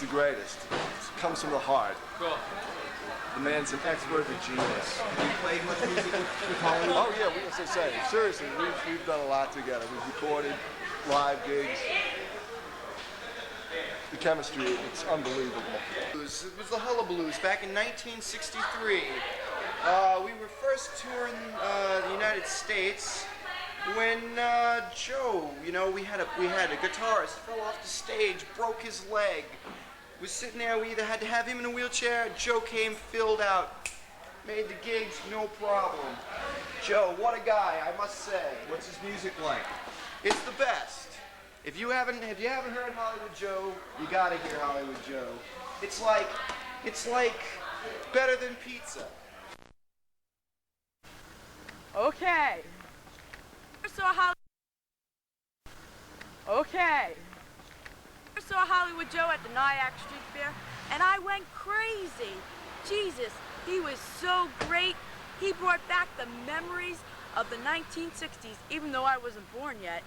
the greatest. It comes from the heart. Cool. The man's an expert, a genius. You played much music with Hollywood? Oh yeah, as I say, seriously, we've done a lot together. We've recorded live gigs. The chemistry, it's unbelievable. It was the Hullabaloos back in 1963. We were first touring the United States when Joe, you know, we had a guitarist fell off the stage, broke his leg. Was sitting there. We either had to have him in a wheelchair. Joe came, filled out, made the gigs, no problem. Joe, what a guy, I must say. What's his music like? It's the best. If you haven't heard Hollywood Joe, you gotta hear Hollywood Joe. It's like better than pizza. Okay. I saw Hollywood Joe at the NYACK Street Fair, and I went crazy. Jesus, he was so great. He brought back the memories of the 1960s, even though I wasn't born yet.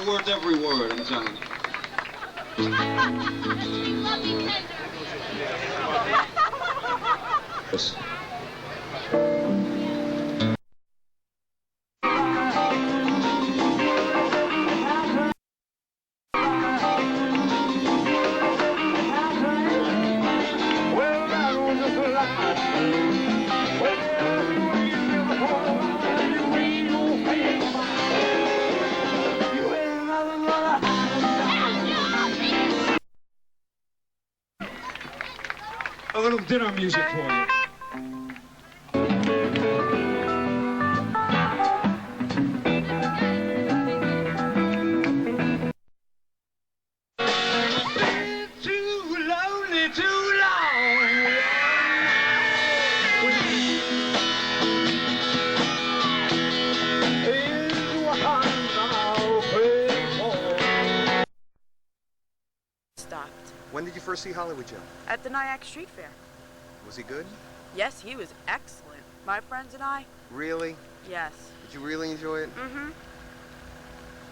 Worth every word, I'm telling you. A little dinner music for you. When did you first see Hollywood Joe? At the NYACK Street Fair. Was he good? Yes, he was excellent. My friends and I. Really? Yes. Did you really enjoy it? Mm-hmm.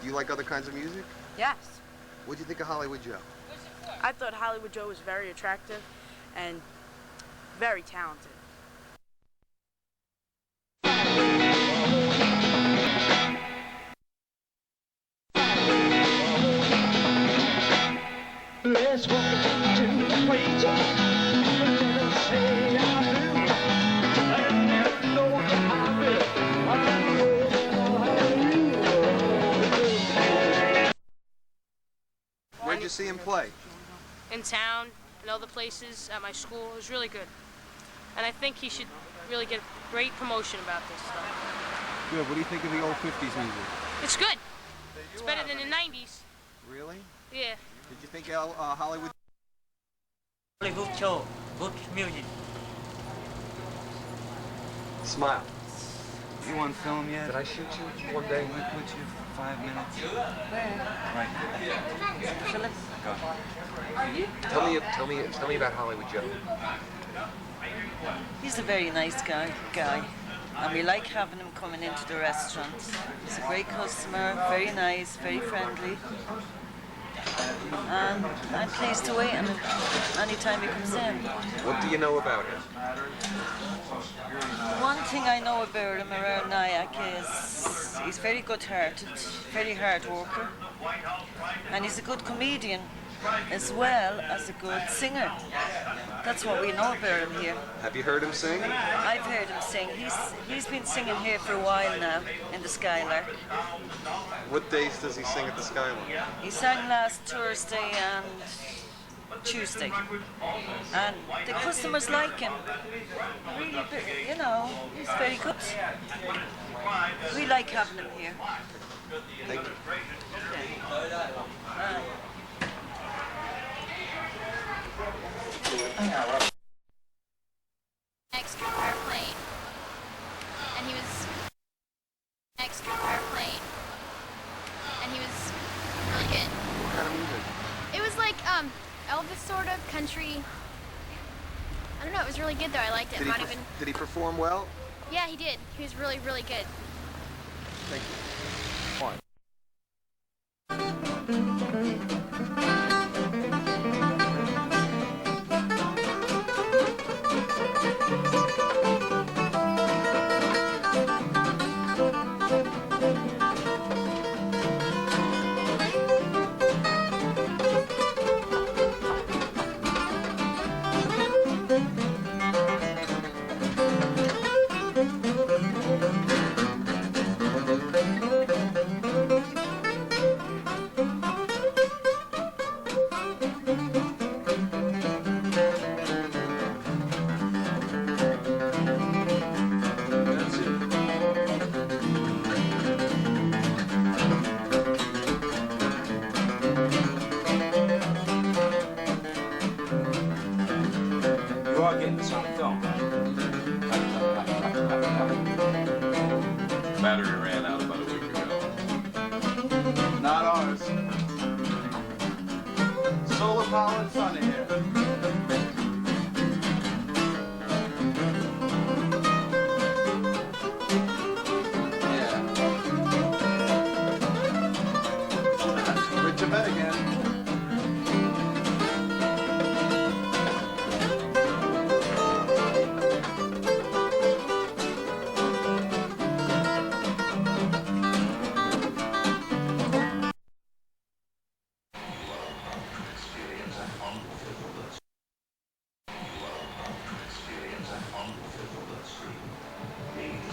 Do you like other kinds of music? Yes. What'd you think of Hollywood Joe? I thought Hollywood Joe was very attractive and very talented. Let's walk to the place. Say I do. And there's no one to hide it. Where'd you see him play? In town and other places, at my school. It was really good. And I think he should really get great promotion about this stuff. Good. What do you think of the old 50s music? It's good. It's better than the 90s. Really? Yeah. Did you think Hollywood? Good show, good music. Smile. You on film yet? Did I shoot you one day? We put you 5 minutes. Right. Go. Tell me about Hollywood Joe. He's a very nice guy, and we like having him coming into the restaurant. He's a great customer, very nice, very friendly. And I'm pleased to wait on him anytime he comes in. What do you know about him? One thing I know about him around Nyack is he's very good-hearted, very hard worker, and he's a good comedian as well as a good singer. That's what we know about him here. Have you heard him sing? I've heard him sing. He's been singing here for a while now in the Skylark. What days does he sing at the Skylark? He sang last Thursday and Tuesday, and the customers like him. Really, you know, he's very good. We like having him here. Thank you. Okay. NYACK Street Fair playing, and he was NYACK Street Fair playing, and he was really good. What kind of music? It was like Elvis sort of country. I don't know. It was really good though. I liked it. Did he perform well? Yeah, he did. He was really, really good. Thank you. One. You are getting some film. Battery ran out about a week ago. Not ours. Solar powered sun here. Yeah. We're to bed again.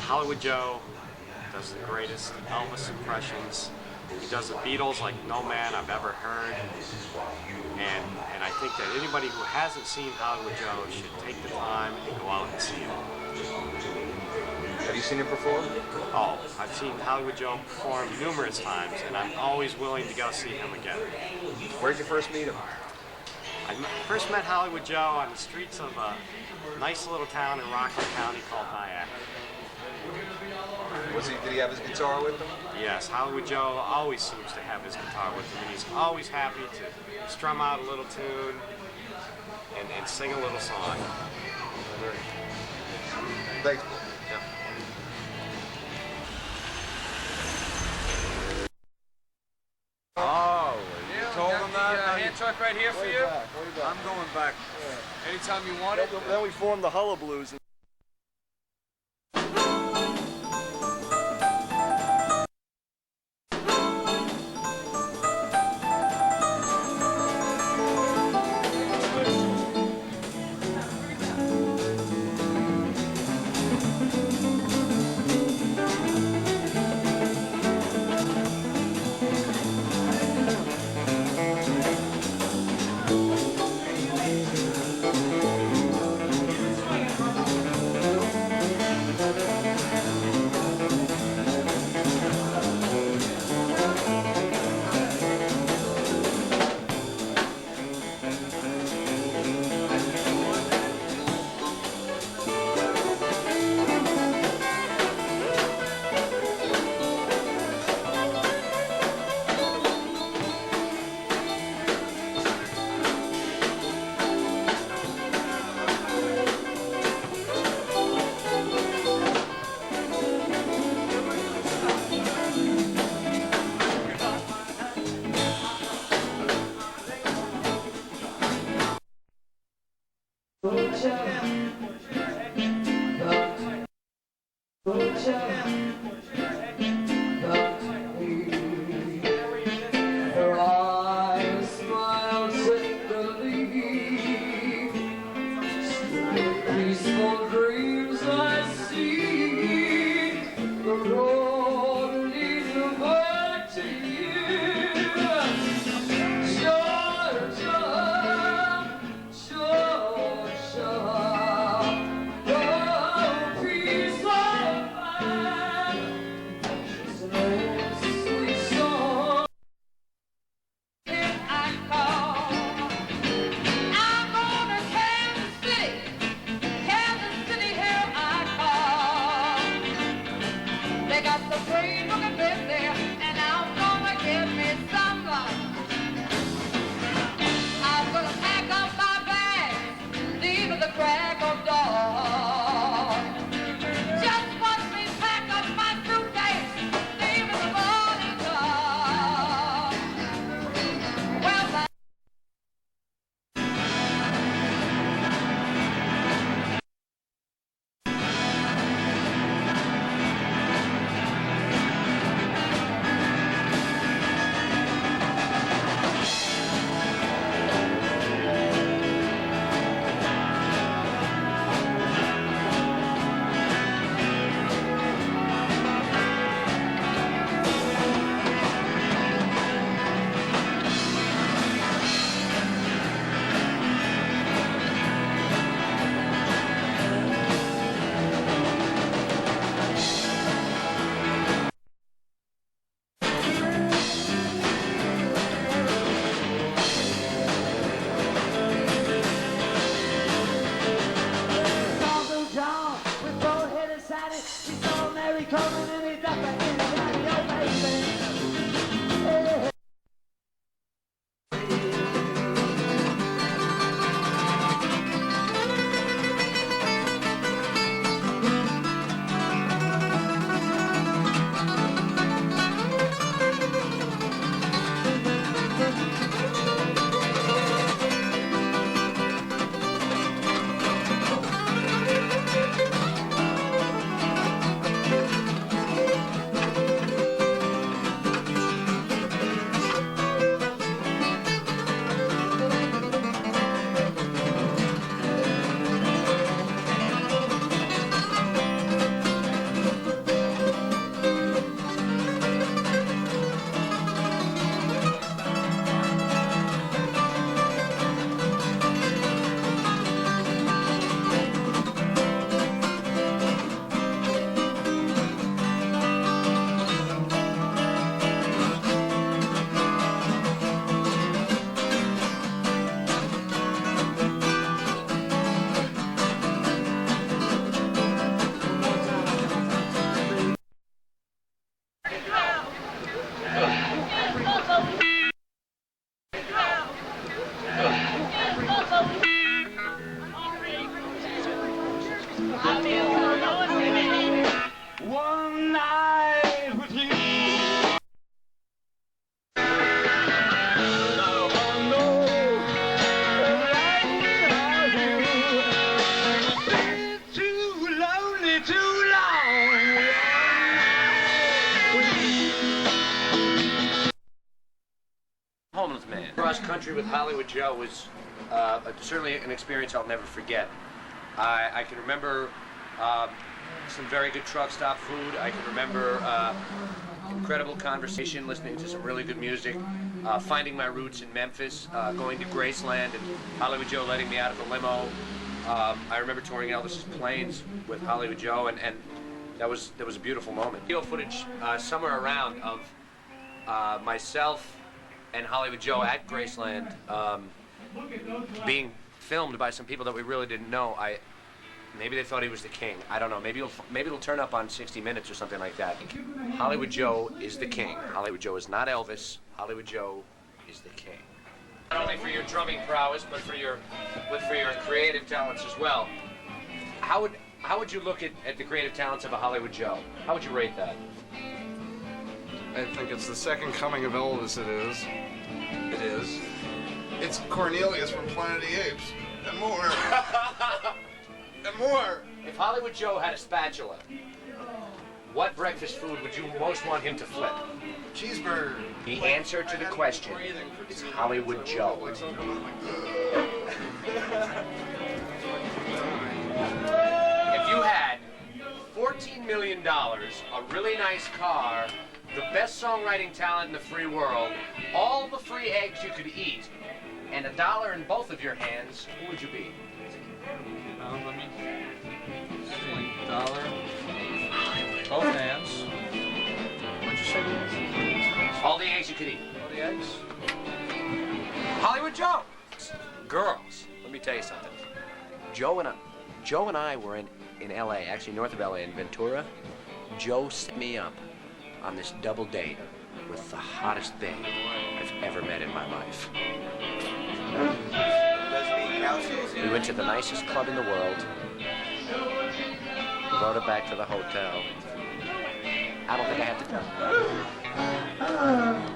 Hollywood Joe does the greatest Elvis impressions. He does the Beatles like no man I've ever heard. And I think that anybody who hasn't seen Hollywood Joe should take the time and go out and see him. Have you seen him perform? Oh, I've seen Hollywood Joe perform numerous times, and I'm always willing to go see him again. Where'd you first meet him? I first met Hollywood Joe on the streets of a nice little town in Rockland County called Nyack. Did he have his guitar with him? Yes, Hollywood Joe always seems to have his guitar with him, and he's always happy to strum out a little tune and sing a little song. Thanks. Yeah. Oh, you told him that? Hand truck right here for Way you? back, way back. I'm going back. Anytime you want it. Then we formed the Hullablues. cross country with Hollywood Joe was certainly an experience I'll never forget. I can remember some very good truck stop food. I can remember incredible conversation, listening to some really good music, finding my roots in Memphis, going to Graceland, and Hollywood Joe letting me out of the limo. I remember touring Elvis's Planes with Hollywood Joe, and that was a beautiful moment. Video footage somewhere around of myself and Hollywood Joe at Graceland being filmed by some people that we really didn't know. Maybe they thought he was the king. I don't know. Maybe it'll turn up on 60 Minutes or something like that. Hollywood Joe is the king. Hollywood Joe is not Elvis. Hollywood Joe is the king. Not only for your drumming prowess, but for your creative talents as well. How would you look at the creative talents of a Hollywood Joe? How would you rate that? I think it's the second coming of Elvis. It is. It is. It's Cornelius from Planet of the Apes, and more. And more. If Hollywood Joe had a spatula, what breakfast food would you most want him to flip? Cheeseburger. The answer to the question is Hollywood Joe. If you had $14 million, a really nice car, the best songwriting talent in the free world, all the free eggs you could eat, and $1 in both of your hands, who would you be? Let me see. $1. Both hands. What'd you say? All the eggs you could eat. All the eggs. Hollywood Joe. Girls, let me tell you something. Joe and I were in LA, actually north of LA in Ventura. Joe set me up on this double date with the hottest babe I've ever met in my life. We went to the nicest club in the world. Rode her back to the hotel. I don't think I have to tell you.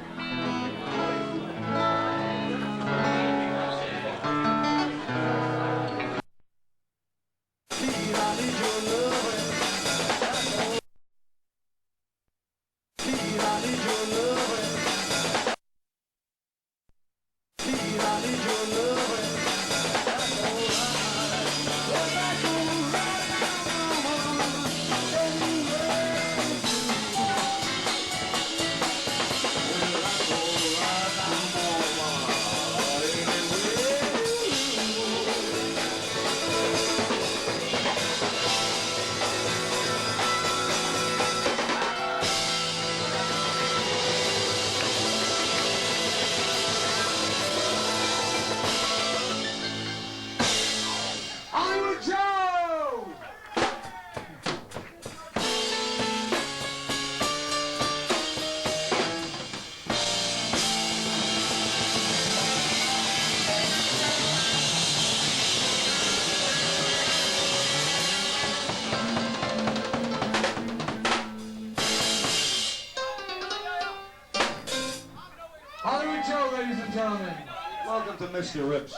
Hollywood Joe, ladies and gentlemen. Welcome to Mr. Rips.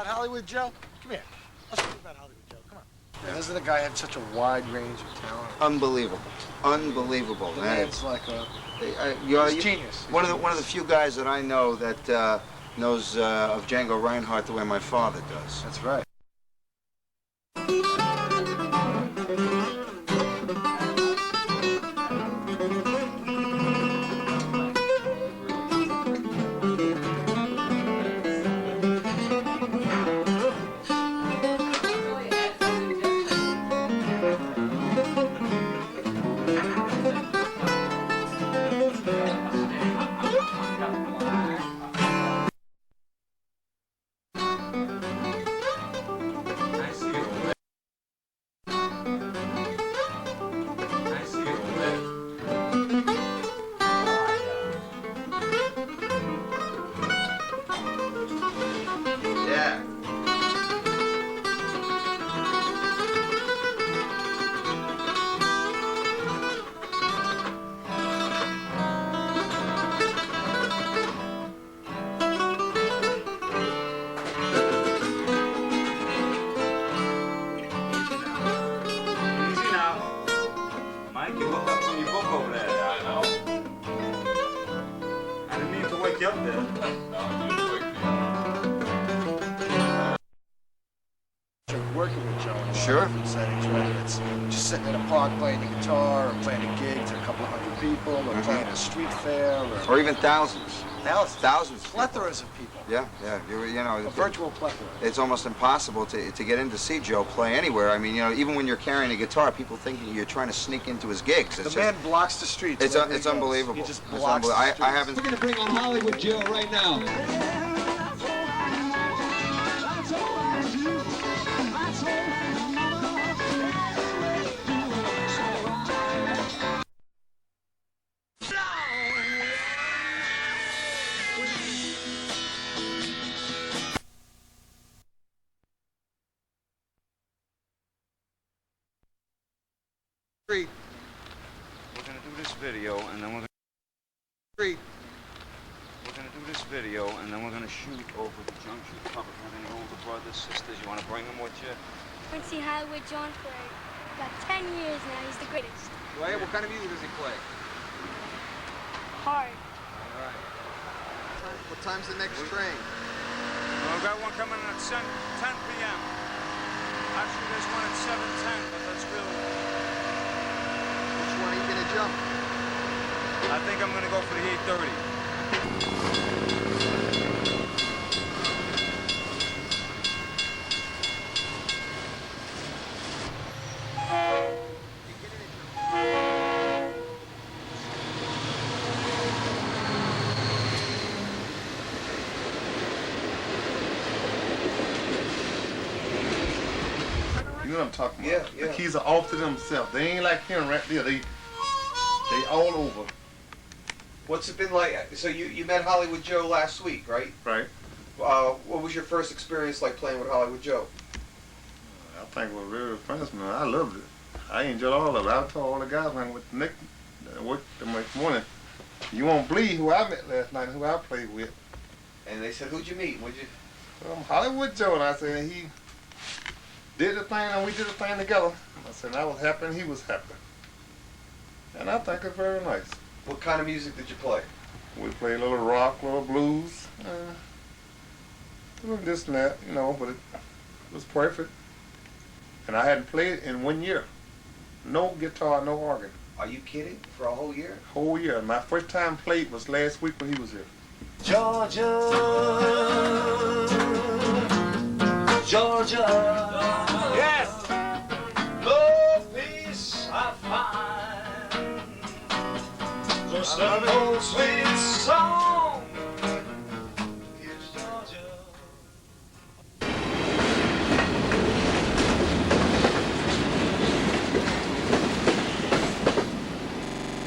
Hollywood Joe? Come here. Let's talk about Hollywood Joe. Come on. Doesn't the guy have such a wide range of talent? Unbelievable. Unbelievable. The man's like a he's genius. One of the few guys that I know that knows of Django Reinhardt the way my father does. That's right. up there. Working with Joe in a lot Sure. of different settings, whether it's just sitting in a park playing the guitar, or playing a gig to a couple of hundred people, or playing a street fair, Or even thousands. thousands of plethoras of people. Yeah, yeah. You know, A virtual plethora. it's almost impossible to get in to see Joe play anywhere. I mean, you know, even when you're carrying a guitar, people think you're trying to sneak into his gigs. The man blocks the streets. It's wherever he goes. unbelievable. He just It's blocks the unbelievable. streets. I haven't. We're going to bring on Hollywood Joe right now. We're gonna do this video, and then we're gonna do this video, and then we're gonna shoot over the Junction Pub. If you have any older brothers, sisters, you wanna bring them with you? I've been seeing Hollywood John for about 10 years now. He's the greatest. Right? What kind of music does he play? Hard. All right. What time's the next train? Well, I've got one coming at 10 p.m. Actually, there's one at 7:10, but that's really... Which one are you gonna jump? I think I'm gonna go for the 8:30. You know what I'm talking about? Yeah, yeah. The keys are off to themselves. They ain't like him right there. They all over. What's it been like? So you met Hollywood Joe last week, right? Right. What was your first experience like playing with Hollywood Joe? I think we're very friends, man. I loved it. I enjoyed all of it. I told all the guys, man, with Nick, worked the next morning. You won't believe who I met last night and who I played with. And they said, who'd you meet? What'd you? Hollywood Joe, and I said, he did the thing and we did the thing together. I said, I was happy and he was happy. And I think it's very nice. What kind of music did you play? We played a little rock, a little blues, a little this and that, you know, but it was perfect. And I hadn't played in 1 year. No guitar, no organ. Are you kidding? For a whole year? Whole year. My first time played was last week when he was here. Georgia, Georgia, Yes! love, peace I find. Just an old sweet